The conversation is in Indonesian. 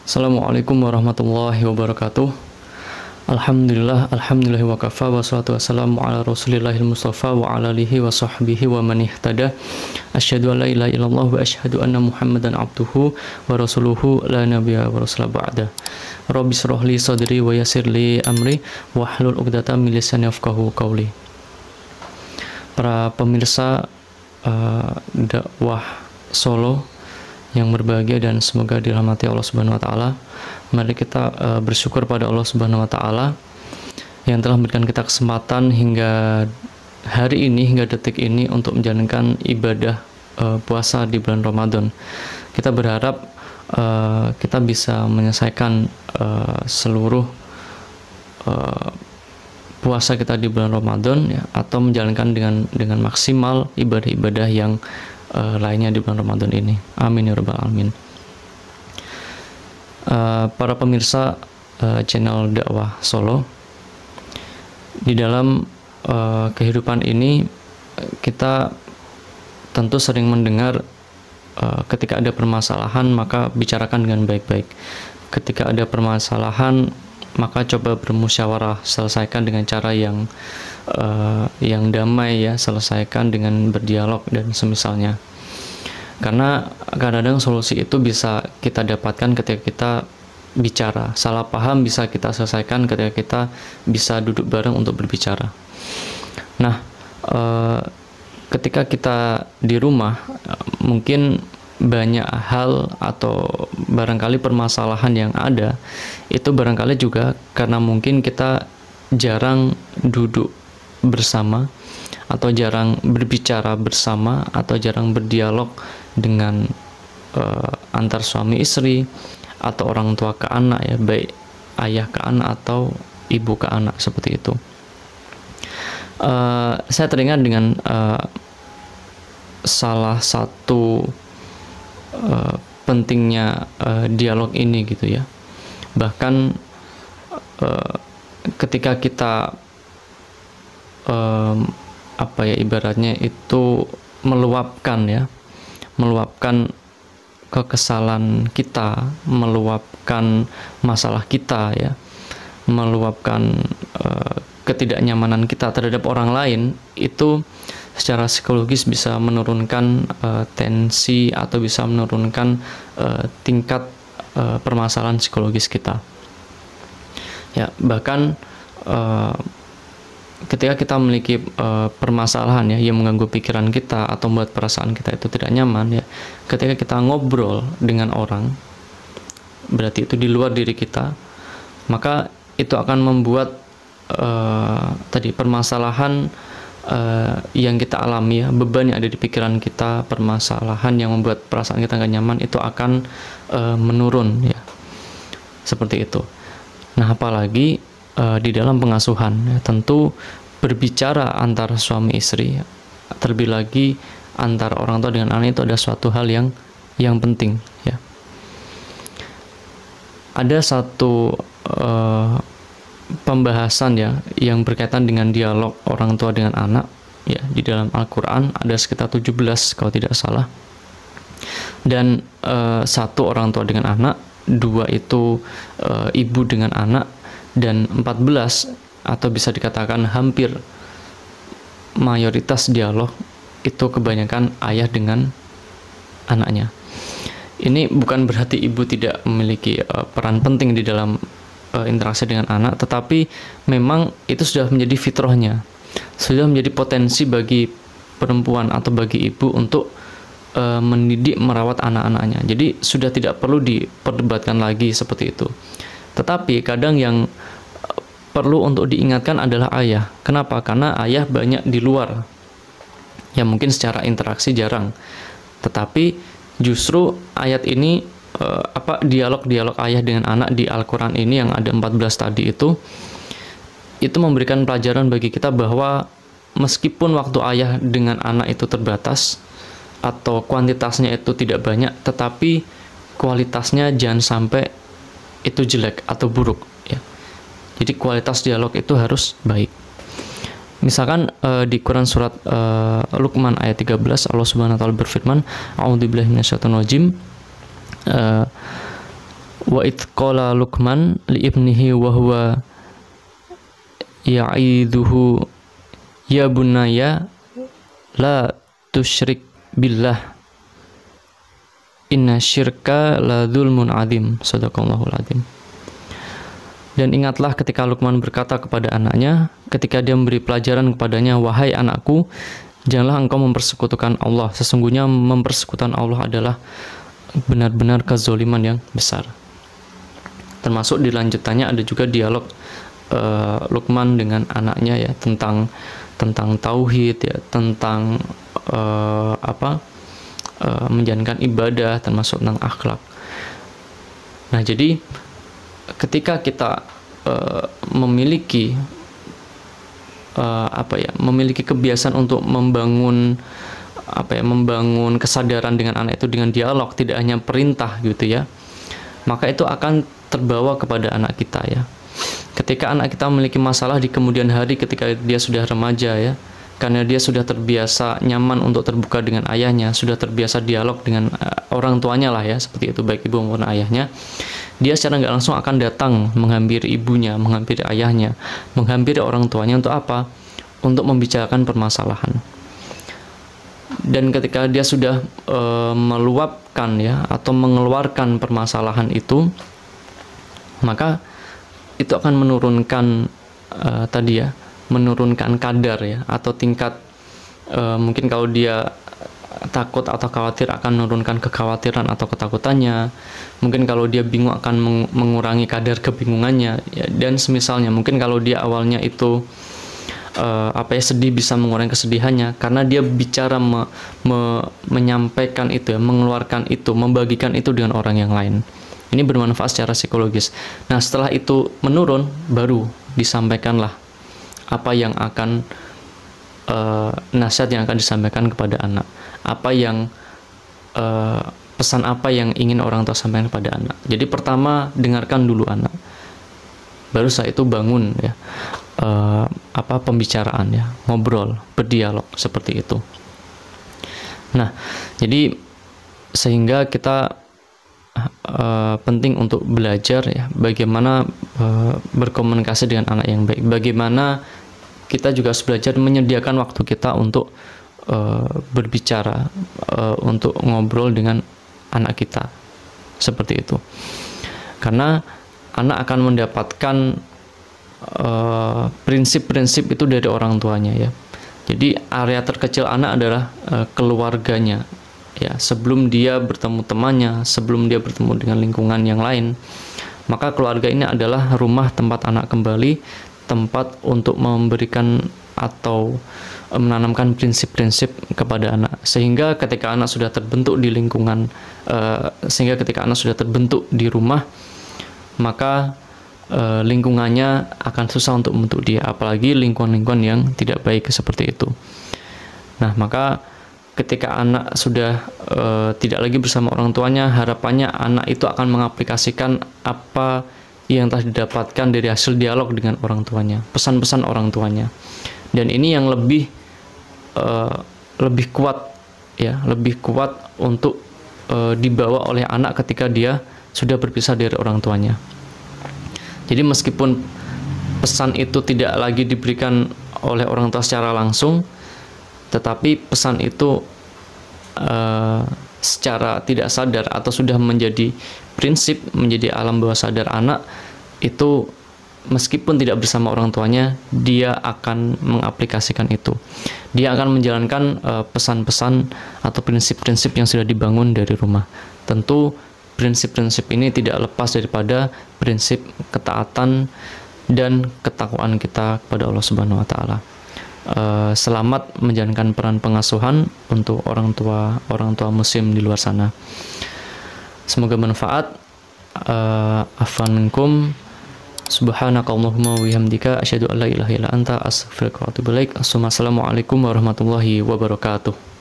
Assalamualaikum warahmatullahi wabarakatuh. Alhamdulillah wa kafa wa salatu wassalamu ala rasulillahil mustafa wa ala alihi wa sahbihi wa man ihtada. Asyhadu an la ilaha illallah wa asyhadu anna Muhammadan abduhu wa rasuluhu la nabiyya wa rasula ba'da. Rabbi shrah li sadri wa yassir li amri wahlul 'uqdatam min lisani yafqahu qawli. Para pemirsa dakwah Solo yang berbahagia dan semoga dirahmati Allah Subhanahu wa taala. Mari kita bersyukur pada Allah Subhanahu wa taala yang telah memberikan kita kesempatan hingga hari ini, hingga detik ini untuk menjalankan ibadah puasa di bulan Ramadan. Kita berharap kita bisa menyelesaikan seluruh puasa kita di bulan Ramadan ya, atau menjalankan dengan maksimal ibadah-ibadah yang lainnya di bulan Ramadan ini. Amin ya rabbal alamin. Para pemirsa channel dakwah Solo, di dalam kehidupan ini kita tentu sering mendengar ketika ada permasalahan maka bicarakan dengan baik-baik. Ketika ada permasalahan maka coba bermusyawarah, selesaikan dengan cara yang damai ya, selesaikan dengan berdialog dan semisalnya. Karena kadang-kadang solusi itu bisa kita dapatkan ketika kita bicara. Salah paham bisa kita selesaikan ketika kita bisa duduk bareng untuk berbicara. Nah, ketika kita di rumah mungkin banyak hal atau barangkali permasalahan yang ada itu barangkali juga karena mungkin kita jarang duduk bersama atau jarang berbicara bersama atau jarang berdialog dengan antar suami istri atau orang tua ke anak ya, baik ayah ke anak atau ibu ke anak, seperti itu. Saya teringat dengan salah satu pentingnya dialog ini gitu ya. Bahkan ketika kita ibaratnya itu meluapkan kekesalan kita, meluapkan masalah kita ya, meluapkan ketidaknyamanan kita terhadap orang lain, itu secara psikologis bisa menurunkan tensi atau bisa menurunkan tingkat permasalahan psikologis kita. Ya, bahkan ketika kita memiliki permasalahan ya yang mengganggu pikiran kita atau membuat perasaan kita itu tidak nyaman ya, ketika kita ngobrol dengan orang, berarti itu di luar diri kita, maka itu akan membuat permasalahan yang kita alami ya, beban yang ada di pikiran kita, permasalahan yang membuat perasaan kita nggak nyaman itu akan menurun ya, seperti itu. Nah, apalagi di dalam pengasuhan ya, tentu berbicara antara suami istri, terlebih lagi antara orang tua dengan anak, itu ada suatu hal yang penting ya. Ada satu pembahasan ya yang berkaitan dengan dialog orang tua dengan anak ya, di dalam Al-Qur'an ada sekitar 17 kalau tidak salah. Dan satu orang tua dengan anak, dua itu ibu dengan anak, dan 14 atau bisa dikatakan hampir mayoritas dialog itu kebanyakan ayah dengan anaknya. Ini bukan berarti ibu tidak memiliki peran penting di dalam interaksi dengan anak, tetapi memang itu sudah menjadi fitrahnya, sudah menjadi potensi bagi perempuan atau bagi ibu untuk mendidik, merawat anak-anaknya. Jadi sudah tidak perlu diperdebatkan lagi seperti itu. Tetapi kadang yang perlu untuk diingatkan adalah ayah. Kenapa? Karena ayah banyak di luar, ya mungkin secara interaksi jarang. Tetapi justru ayat ini, dialog-dialog ayah dengan anak di Al-Quran ini yang ada 14 tadi itu memberikan pelajaran bagi kita bahwa meskipun waktu ayah dengan anak itu terbatas atau kuantitasnya itu tidak banyak, tetapi kualitasnya jangan sampai itu jelek atau buruk ya. Jadi kualitas dialog itu harus baik. Misalkan di Quran surat Luqman ayat 13 Allah Subhanahu wa taala berfirman, A'udzubillahi minasyaitonir rajim. Wa idh qala Luqman li ibnihi wa huwa ya'idhuhu ya bunayya la tusyrik billah inna syirka la dzulmun adzim. Shadaqallahul adzim. Dan ingatlah ketika Luqman berkata kepada anaknya ketika dia memberi pelajaran kepadanya, wahai anakku, janganlah engkau mempersekutukan Allah. Sesungguhnya mempersekutukan Allah adalah benar-benar kezaliman yang besar. Termasuk di lanjutannya ada juga dialog Luqman dengan anaknya ya tentang tauhid ya, tentang menjalankan ibadah, termasuk tentang akhlak. Nah, jadi ketika kita memiliki kebiasaan untuk membangun kesadaran dengan anak itu dengan dialog, tidak hanya perintah gitu ya, maka itu akan terbawa kepada anak kita ya. Ketika anak kita memiliki masalah di kemudian hari ketika dia sudah remaja ya, karena dia sudah terbiasa nyaman untuk terbuka dengan ayahnya, sudah terbiasa dialog dengan orang tuanya lah ya, seperti itu, baik ibu maupun ayahnya, dia secara nggak langsung akan datang menghampiri ibunya, menghampiri ayahnya, menghampiri orang tuanya untuk apa? Untuk membicarakan permasalahan. Dan ketika dia sudah meluapkan ya atau mengeluarkan permasalahan itu, maka itu akan menurunkan menurunkan kadar ya, atau tingkat mungkin kalau dia takut atau khawatir akan menurunkan kekhawatiran atau ketakutannya, mungkin kalau dia bingung akan mengurangi kadar kebingungannya ya, dan semisalnya. Mungkin kalau dia awalnya itu sedih, bisa mengurangi kesedihannya karena dia bicara menyampaikan itu ya, mengeluarkan itu, membagikan itu dengan orang yang lain. Ini bermanfaat secara psikologis. Nah, setelah itu menurun, baru disampaikanlah apa yang akan nasihat yang akan disampaikan kepada anak, pesan apa yang ingin orang tua sampaikan kepada anak. Jadi pertama dengarkan dulu anak, baru setelah itu bangun ya pembicaraan ya, ngobrol, berdialog seperti itu. Nah, jadi sehingga kita penting untuk belajar ya bagaimana berkomunikasi dengan anak yang baik. Bagaimana kita juga harus belajar menyediakan waktu kita untuk berbicara, untuk ngobrol dengan anak kita seperti itu. Karena anak akan mendapatkan prinsip-prinsip itu dari orang tuanya ya. Jadi area terkecil anak adalah keluarganya. Ya, sebelum dia bertemu temannya, sebelum dia bertemu dengan lingkungan yang lain, maka keluarga ini adalah rumah tempat anak kembali, tempat untuk memberikan atau menanamkan prinsip-prinsip kepada anak. Sehingga ketika anak sudah terbentuk di lingkungan, ketika anak sudah terbentuk di rumah, maka lingkungannya akan susah untuk membentuk dia, apalagi lingkungan-lingkungan yang tidak baik seperti itu. Nah, maka ketika anak sudah tidak lagi bersama orang tuanya, harapannya anak itu akan mengaplikasikan apa yang telah didapatkan dari hasil dialog dengan orang tuanya, pesan-pesan orang tuanya. Dan ini yang lebih kuat ya, lebih kuat untuk dibawa oleh anak ketika dia sudah berpisah dari orang tuanya. Jadi meskipun pesan itu tidak lagi diberikan oleh orang tua secara langsung, tetapi pesan itu secara tidak sadar atau sudah menjadi prinsip, menjadi alam bawah sadar anak itu, meskipun tidak bersama orang tuanya, dia akan mengaplikasikan itu. Dia akan menjalankan pesan-pesan atau prinsip-prinsip yang sudah dibangun dari rumah. Tentu prinsip-prinsip ini tidak lepas daripada prinsip ketaatan dan ketakwaan kita kepada Allah Subhanahu wa taala. Selamat menjalankan peran pengasuhan untuk orang tua muslim di luar sana. Semoga bermanfaat. Afwan minkum. Subhanakallahumma wa bihamdika asyhadu an la ilaha illa anta astaghfiruka wa atubu ilaik. Assalamualaikum warahmatullahi wabarakatuh.